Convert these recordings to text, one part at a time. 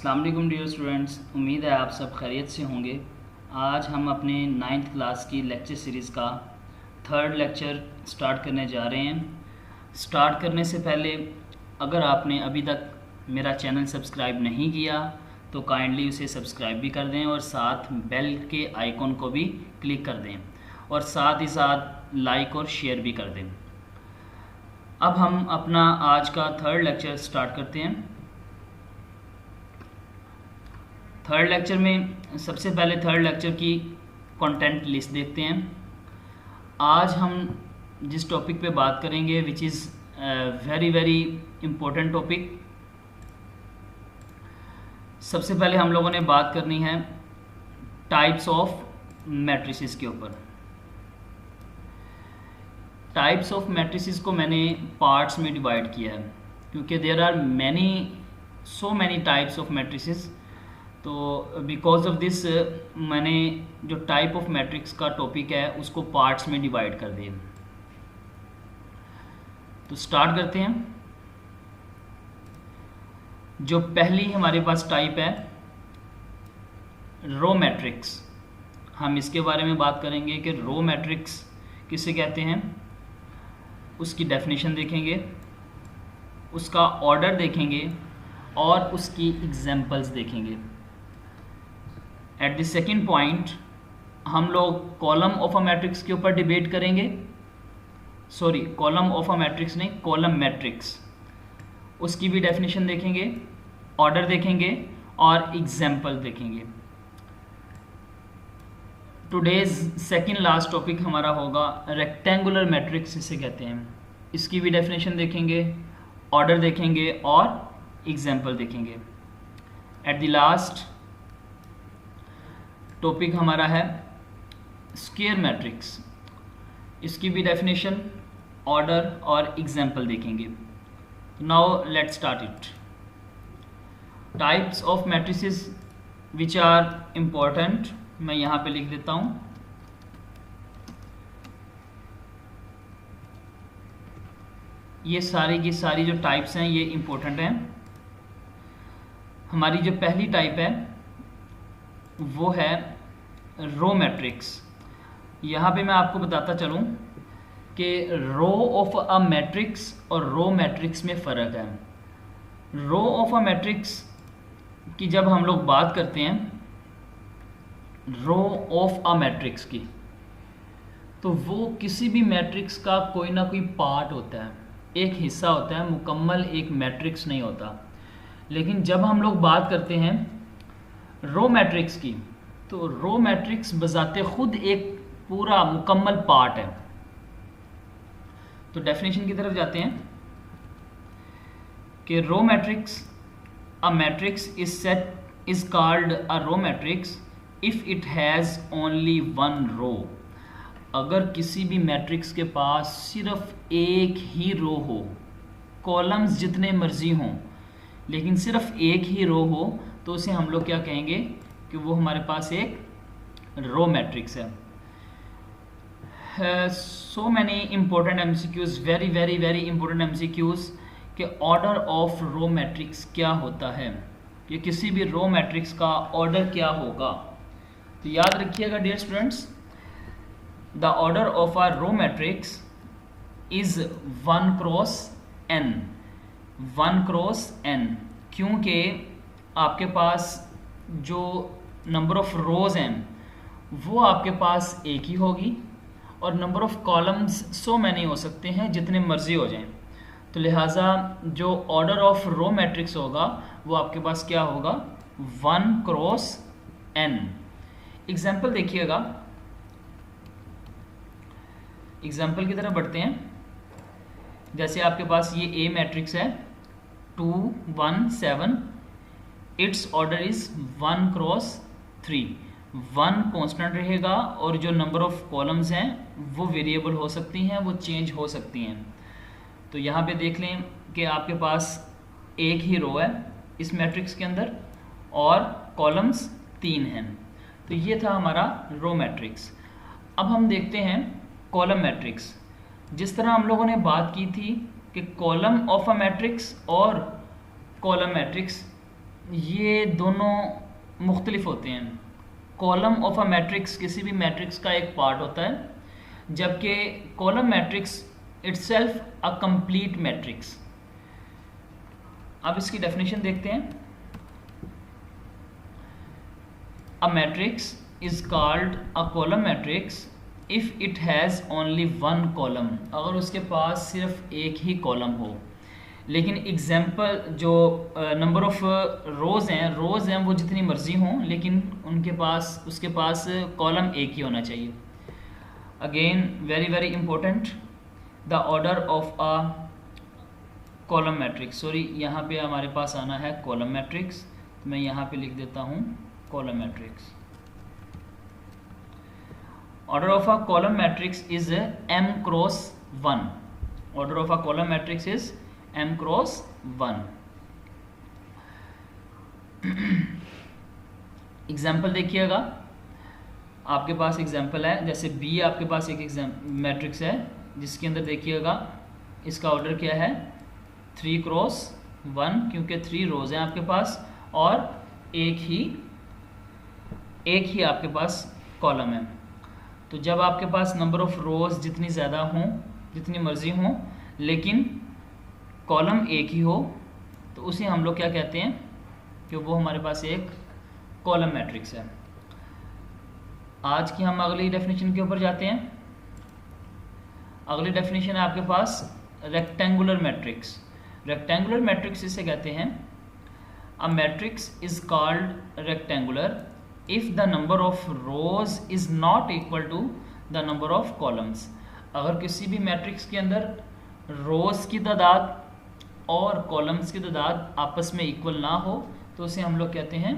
अस्सलाम वालेकुम dear students, उम्मीद है आप सब खैरियत से होंगे। आज हम अपने 9th क्लास की लेक्चर सीरीज़ का 3rd लेक्चर स्टार्ट करने जा रहे हैं। स्टार्ट करने से पहले अगर आपने अभी तक मेरा चैनल सब्सक्राइब नहीं किया तो काइंडली उसे सब्सक्राइब भी कर दें और साथ बेल के आइकॉन को भी क्लिक कर दें और साथ ही साथ लाइक और शेयर भी कर दें। अब हम अपना आज का 3rd लेक्चर स्टार्ट करते हैं। 3rd लेक्चर में सबसे पहले 3rd लेक्चर की कंटेंट लिस्ट देखते हैं। आज हम जिस टॉपिक पे बात करेंगे which is very important topic. सबसे पहले हम लोगों ने बात करनी है टाइप्स ऑफ मैट्रिसेस के ऊपर। टाइप्स ऑफ मैट्रिसेस को मैंने पार्ट्स में डिवाइड किया है क्योंकि there are so many types of matrices. तो बिकॉज ऑफ दिस मैंने जो टाइप ऑफ मैट्रिक्स का टॉपिक है उसको पार्ट्स में डिवाइड कर दिया। तो स्टार्ट करते हैं। जो पहली हमारे पास टाइप है रो मैट्रिक्स, हम इसके बारे में बात करेंगे कि रो मैट्रिक्स किसे कहते हैं, उसकी डेफिनेशन देखेंगे, उसका ऑर्डर देखेंगे और उसकी एग्जांपल्स देखेंगे। एट द सेकंड पॉइंट हम लोग कॉलम ऑफ अ मैट्रिक्स के ऊपर डिबेट करेंगे। Sorry, column of a matrix नहीं, कॉलम मैट्रिक्स, उसकी भी डेफिनेशन देखेंगे, ऑर्डर देखेंगे और एग्जाम्पल देखेंगे। टुडेज सेकंड लास्ट टॉपिक हमारा होगा रेक्टेंगुलर मैट्रिक्स इसे कहते हैं। इसकी भी डेफिनेशन देखेंगे, ऑर्डर देखेंगे और एग्जाम्पल देखेंगे। एट द लास्ट टॉपिक हमारा है स्क्वायर मैट्रिक्स, इसकी भी डेफिनेशन, ऑर्डर और एग्जाम्पल देखेंगे। Now let's start it. Types of matrices which are important, मैं यहाँ पे लिख देता हूँ। ये सारी की सारी जो टाइप्स हैं ये इम्पोर्टेंट हैं। हमारी जो पहली टाइप है वो है रो मैट्रिक्स। यहाँ पे मैं आपको बताता चलूँ कि रो ऑफ अ मैट्रिक्स और रो मैट्रिक्स में फ़र्क है। रो ऑफ अ मैट्रिक्स की जब हम लोग बात करते हैं, रो ऑफ अ मैट्रिक्स की, तो वो किसी भी मैट्रिक्स का कोई ना कोई पार्ट होता है, एक हिस्सा होता है, मुकम्मल एक मैट्रिक्स नहीं होता। लेकिन जब हम लोग बात करते हैं रो मैट्रिक्स की, तो रो मैट्रिक्स बजाते खुद एक पूरा मुकम्मल पार्ट है। तो डेफिनेशन की तरफ जाते हैं कि row matrix, a matrix is called a row matrix if it has only one row. अगर किसी भी मैट्रिक्स के पास सिर्फ एक ही रो हो, कॉलम्स जितने मर्जी हों लेकिन सिर्फ एक ही रो हो, तो उसे हम लोग क्या कहेंगे कि वो हमारे पास एक रो मैट्रिक्स है। So many important MCQs, very important MCQs कि ऑर्डर ऑफ रो मैट्रिक्स क्या होता है, कि किसी भी रो मैट्रिक्स का ऑर्डर क्या होगा। तो याद रखिएगा dear students, the order of a row matrix is 1 cross n, 1 cross n, क्योंकि आपके पास जो नंबर ऑफ रोज़ हैं वो आपके पास एक ही होगी और number of columns so many हो सकते हैं, जितने मर्जी हो जाएं। तो लिहाजा जो ऑर्डर ऑफ रो मैट्रिक्स होगा वो आपके पास क्या होगा, 1 क्रॉस n। एग्जाम्पल देखिएगा, एग्जाम्पल की तरफ बढ़ते हैं। जैसे आपके पास ये ए मैट्रिक्स है 2 1 7, it's order is 1 cross 3। 1 constant रहेगा और जो नंबर ऑफ कॉलम्स हैं वो वेरिएबल हो सकती हैं, वो चेंज हो सकती हैं। तो यहाँ पे देख लें कि आपके पास एक ही रो है इस मैट्रिक्स के अंदर और कॉलम्स 3 हैं। तो ये था हमारा रो मैट्रिक्स। अब हम देखते हैं कॉलम मैट्रिक्स। जिस तरह हम लोगों ने बात की थी कि कॉलम ऑफ अ मैट्रिक्स और कॉलम मैट्रिक्स ये दोनों मुख्तलिफ होते हैं। कॉलम ऑफ अ मैट्रिक्स किसी भी मैट्रिक्स का एक पार्ट होता है, जबकि column matrix itself a complete matrix. अब इसकी डेफिनेशन देखते हैं। A matrix is called a column matrix if it has only one column, अगर उसके पास सिर्फ एक ही कॉलम हो। लेकिन एग्जाम्पल जो नंबर ऑफ रोज़ हैं वो जितनी मर्जी हों, लेकिन उसके पास कॉलम एक ही होना चाहिए। Again very very important, the order of a column matrix, sorry यहाँ पे हमारे पास आना है कॉलम मैट्रिक्स, तो मैं यहाँ पे लिख देता हूँ column matrix. Order of a column matrix is m cross 1। Order of a column matrix is m cross 1। Example देखिएगा, आपके पास एग्जाम्पल है, जैसे B आपके पास एक मैट्रिक्स है जिसके अंदर देखिएगा इसका ऑर्डर क्या है 3 क्रॉस 1, क्योंकि 3 रोज हैं आपके पास और एक ही आपके पास कॉलम है। तो जब आपके पास नंबर ऑफ रोज जितनी ज़्यादा हों, जितनी मर्जी हों, लेकिन कॉलम एक ही हो, तो उसे हम लोग क्या कहते हैं कि वो हमारे पास एक कॉलम मैट्रिक्स है। आज की हम अगली डेफिनेशन के ऊपर जाते हैं। अगली डेफिनेशन है आपके पास रेक्टेंगुलर मैट्रिक्स। रेक्टेंगुलर मैट्रिक्स इसे कहते हैं a matrix is called rectangular if the number of rows is not equal to the number of columns. अगर किसी भी मैट्रिक्स के अंदर रोज की तादाद और कॉलम्स की तादाद आपस में इक्वल ना हो, तो उसे हम लोग कहते हैं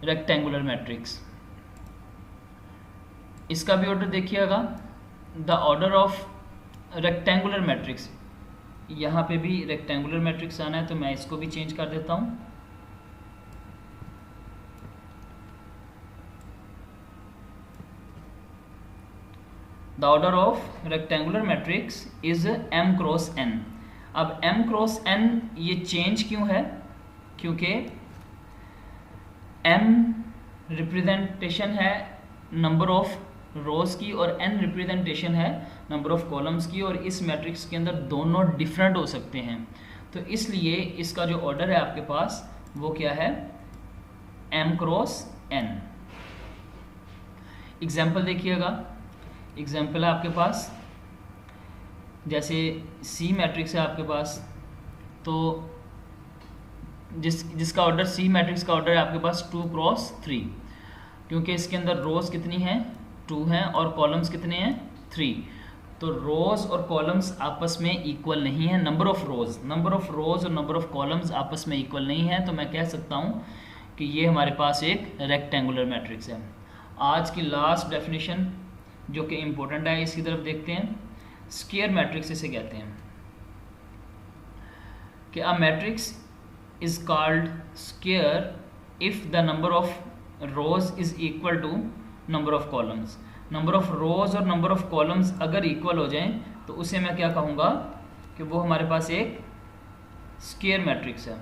रेक्टेंगुलर मैट्रिक्स। इसका भी ऑर्डर देखिएगा, the order of rectangular matrix, यहाँ पे भी रेक्टेंगुलर मैट्रिक्स आना है, तो मैं इसको भी चेंज कर देता हूँ। The order of rectangular matrix is m cross n। अब m क्रॉस n ये चेंज क्यों है? क्योंकि m रिप्रेजेंटेशन है नंबर ऑफ रोज की और n रिप्रेजेंटेशन है नंबर ऑफ कॉलम्स की, और इस मैट्रिक्स के अंदर दोनों डिफरेंट हो सकते हैं। तो इसलिए इसका जो ऑर्डर है आपके पास वो क्या है m क्रॉस n। एग्जाम्पल देखिएगा, एग्जाम्पल है आपके पास, जैसे C मैट्रिक्स है आपके पास, तो जिसका ऑर्डर C मैट्रिक्स का ऑर्डर है आपके पास 2 क्रॉस 3, क्योंकि इसके अंदर रोज कितनी हैं 2 हैं और कॉलम्स कितने हैं 3। तो रोज और कॉलम्स आपस में इक्वल नहीं है। नंबर ऑफ रोज और नंबर ऑफ कॉलम्स आपस में इक्वल नहीं है, तो मैं कह सकता हूँ कि ये हमारे पास एक रेक्टेंगुलर मैट्रिक्स है। आज की लास्ट डेफिनेशन जो कि इम्पोर्टेंट है, इसकी तरफ देखते हैं। स्क्वायर मैट्रिक्स इसे कहते हैं कि a matrix is called square if the number of rows is equal to number of columns. Number of rows और नंबर ऑफ कॉलम्स अगर इक्वल हो जाएं तो उसे मैं क्या कहूँगा कि वो हमारे पास एक स्क्वायर मैट्रिक्स है।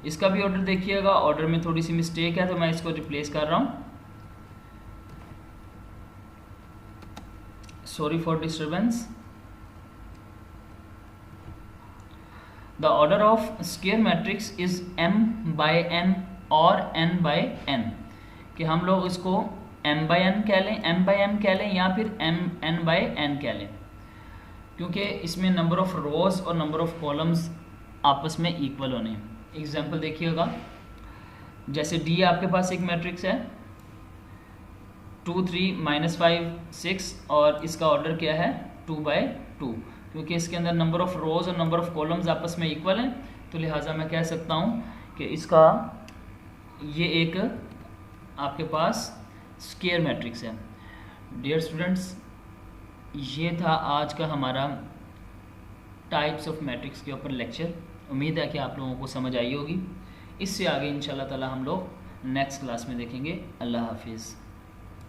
इसका भी ऑर्डर देखिएगा, ऑर्डर में थोड़ी सी मिस्टेक है तो मैं इसको रिप्लेस कर रहा हूँ, sorry for disturbance। The order of square matrix is m by n और n by n, कि हम लोग इसको m by n कह लें, m by m कह लें या फिर n by n कह लें, क्योंकि इसमें नंबर ऑफ रोज और नंबर ऑफ कॉलम्स आपस में इक्वल होने। एग्जाम्पल देखिएगा, जैसे D आपके पास एक मैट्रिक्स है 2 3 -5 6 और इसका ऑर्डर क्या है 2 by 2, क्योंकि इसके अंदर नंबर ऑफ रोज और नंबर ऑफ कॉलम्स आपस में इक्वल हैं, तो लिहाजा मैं कह सकता हूँ कि इसका ये एक आपके पास स्क्वायर मैट्रिक्स है। डियर स्टूडेंट्स, ये था आज का हमारा टाइप्स ऑफ मैट्रिक्स के ऊपर लेक्चर। उम्मीद है कि आप लोगों को समझ आई होगी। इससे आगे इंशाल्लाह ताला हम लोग नेक्स्ट क्लास में देखेंगे। अल्लाह हाफिज़।